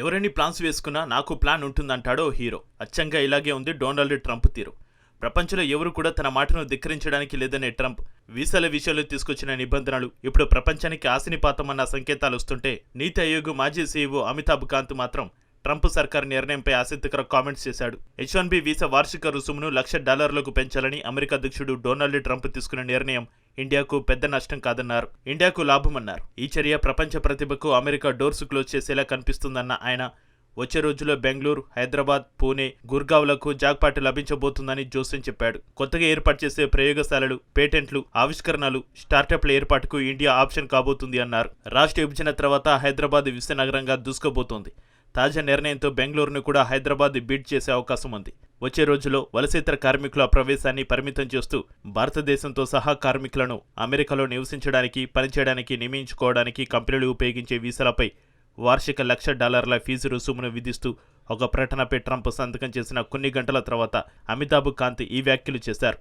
ఎవరెన్ని ప్లాన్స్ వేసుకున్నా నాకు ప్లాన్ ఉంటుందంటాడో హీరో. అచ్చంగా ఇలాగే ఉంది డొనాల్డ్ ట్రంప్ తీరు. ప్రపంచంలో ఎవరు కూడా తన మాటను ధిక్కరించడానికి లేదనే ట్రంప్ వీసాల విషయంలో తీసుకొచ్చిన నిబంధనలు ఇప్పుడు ప్రపంచానికి ఆశనిపాతమన్న సంకేతాలు వస్తుంటే, నీతి ఆయోగ్ మాజీ సీఈఓ అమితాబ్ కాంత్ మాత్రం ట్రంప్ సర్కార్ నిర్ణయంపై ఆసక్తికర కామెంట్స్ చేశాడు. H1B వీసా వార్షిక రుసుమును $1,00,000 పెంచాలని అమెరికా అధ్యక్షుడు డొనాల్డ్ ట్రంప్ తీసుకున్న నిర్ణయం ఇండియాకు పెద్ద నష్టం కాదన్నారు, ఇండియాకు లాభమన్నారు. ఈ చర్య ప్రపంచ ప్రతిభకు అమెరికా డోర్స్ క్లోజ్ చేసేలా కనిపిస్తుందన్న ఆయన, వచ్చే రోజుల్లో బెంగళూరు, హైదరాబాద్, పూణే, గుర్గావ్లకు జాక్పాట్ లభించబోతుందని జోస్యం చెప్పాడు. కొత్తగా ఏర్పాటు చేసే ప్రయోగశాలలు, పేటెంట్లు, ఆవిష్కరణలు, స్టార్టప్ల ఏర్పాటుకు ఇండియా ఆప్షన్ కాబోతుంది అన్నారు. రాష్ట్ర విభజన తర్వాత హైదరాబాద్ విశ్వనగరంగా దూసుకుపోతోంది. తాజా నిర్ణయంతో బెంగళూరును కూడా హైదరాబాద్ బీట్ చేసే అవకాశం ఉంది. వచ్చే రోజుల్లో వలసేతర కార్మికుల ప్రవేశాన్ని పరిమితం చేస్తూ భారతదేశంతో సహా కార్మికులను అమెరికాలో నివసించడానికి, పనిచేయడానికి నియమించుకోవడానికి కంపెనీలు ఉపయోగించే వీసాలపై వార్షిక $1,00,000 ఫీజు రుసుమును విధిస్తూ ఒక ప్రకటనపై ట్రంప్ సంతకం చేసిన కొన్ని గంటల తర్వాత అమితాబ్ కాంత్ ఈ వ్యాఖ్యలు చేశారు.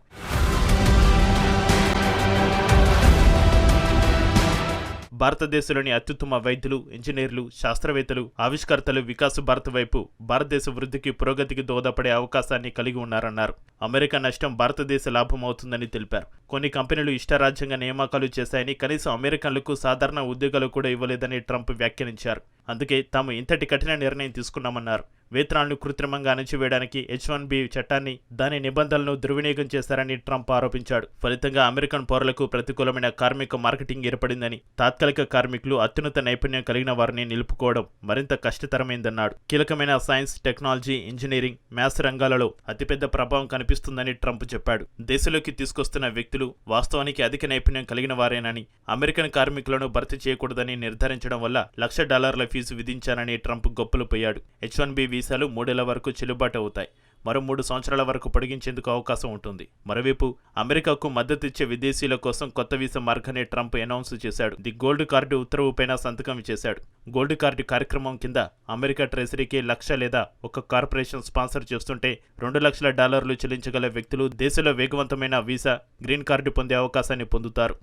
భారతదేశంలోని అత్యుత్తమ వైద్యులు, ఇంజనీర్లు, శాస్త్రవేత్తలు, ఆవిష్కర్తలు వికాస్ భారత్ వైపు భారతదేశ వృద్ధికి, పురోగతికి దోహదపడే అవకాశాన్ని కలిగి ఉన్నారన్నారు. అమెరికా నష్టం భారతదేశ లాభం అవుతుందని తెలిపారు. కొన్ని కంపెనీలు ఇష్టారాజ్యంగా నియామకాలు చేశాయని, కనీసం అమెరికన్లకు సాధారణ ఉద్యోగాలు కూడా ఇవ్వలేదని ట్రంప్ వ్యాఖ్యానించారు. అందుకే తాము ఇంతటి కఠిన నిర్ణయం తీసుకున్నామన్నారు. వేతనాలను కృత్రిమంగా అణచివేయడానికి H1B చట్టాన్ని, దాని నిబంధనలను దుర్వినియోగం చేశారని ట్రంప్ ఆరోపించాడు. ఫలితంగా అమెరికన్ పౌరులకు ప్రతికూలమైన కార్మిక మార్కెటింగ్ ఏర్పడిందని, తాత్కాలిక కార్మికులు, అత్యున్నత నైపుణ్యం కలిగిన వారిని నిలుపుకోవడం మరింత కష్టతరమైందన్నాడు. కీలకమైన సైన్స్, టెక్నాలజీ, ఇంజనీరింగ్, మ్యాథ్స్ రంగాలలో అతిపెద్ద ప్రభావం కనిపిస్తుందని ట్రంప్ చెప్పాడు. దేశంలోకి తీసుకొస్తున్న వ్యక్తులు వాస్తవానికి అధిక నైపుణ్యం కలిగిన వారేనని, అమెరికన్ కార్మికులను భర్తీ చేయకూడదని నిర్ధారించడం వల్ల $1,00,000 ఫీజు విధించానని ట్రంప్ గొప్పలు పోయాడు. H1B వీసాలు 3 ఏళ్ల వరకు చెల్లుబాటు అవుతాయి. మరో 3 సంవత్సరాల వరకు పొడిగించేందుకు అవకాశం ఉంటుంది. మరోవైపు అమెరికాకు మద్దతిచ్చే విదేశీయుల కోసం కొత్త వీసా మార్గాన్ని ట్రంప్ అనౌన్స్ చేశాడు. ది గోల్డ్ కార్డు ఉత్తర్వుపైన సంతకం చేశాడు. గోల్డ్ కార్డు కార్యక్రమం కింద అమెరికా ట్రెజరీకి 1,00,000 లేదా ఒక కార్పొరేషన్ స్పాన్సర్ చేస్తుంటే $2,00,000 చెల్లించగల వ్యక్తులు దేశంలో వేగవంతమైన వీసా, గ్రీన్ కార్డు పొందే అవకాశాన్ని పొందుతారు.